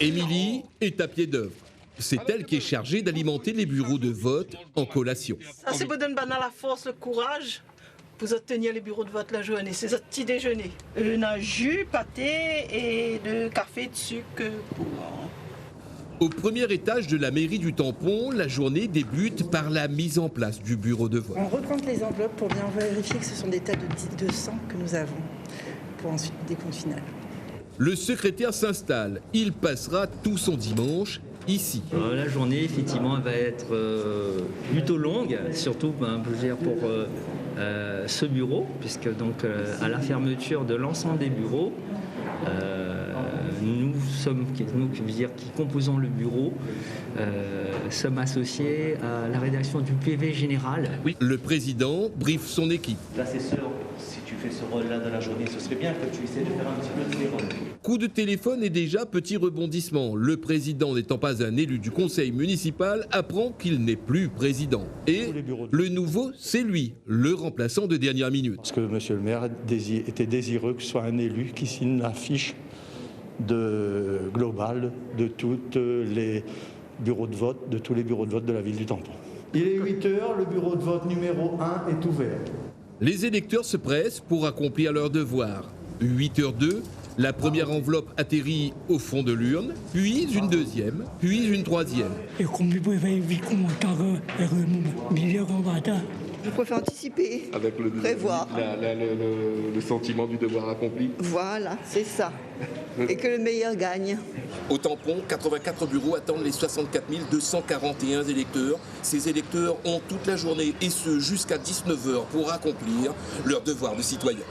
Émilie est à pied d'œuvre. C'est elle qui est chargée d'alimenter les bureaux de vote en collation. Ça, c'est pour donner la force, le courage pour tenir les bureaux de vote la journée. C'est un petit déjeuner. Un jus, pâté et de café de sucre pour... Au premier étage de la mairie du Tampon, la journée débute par la mise en place du bureau de vote. On recompte les enveloppes pour bien vérifier que ce sont des tas de sang que nous avons pour ensuite le décompte final. Le secrétaire s'installe. Il passera tout son dimanche ici. La journée, effectivement, va être plutôt longue, surtout pour ce bureau, puisque donc à la fermeture de l'ensemble des bureaux, nous qui composons le bureau, sommes associés à la rédaction du PV général. Oui. Le président briefe son équipe. Là, c'est sûr, si tu fais ce rôle-là dans la journée, ce serait bien que tu essaies de faire un petit peu de téléphone. Coup de téléphone et déjà petit rebondissement. Le président, n'étant pas un élu du conseil municipal, apprend qu'il n'est plus président. Et le nouveau, c'est lui, le remplaçant de dernière minute. Parce que monsieur le maire était désireux que ce soit un élu qui signe la fiche globale de tous les bureaux de vote, de tous les bureaux de vote de la ville du Tampon. Il est 8h, le bureau de vote numéro 1 est ouvert. Les électeurs se pressent pour accomplir leur devoir. 8h02, la première enveloppe atterrit au fond de l'urne, puis une deuxième, puis une troisième. Je préfère anticiper, avec prévoir. Le sentiment du devoir accompli. Voilà, c'est ça. Et que le meilleur gagne. Au Tampon, 84 bureaux attendent les 64 241 électeurs. Ces électeurs ont toute la journée, et ce jusqu'à 19h, pour accomplir leur devoir de citoyen.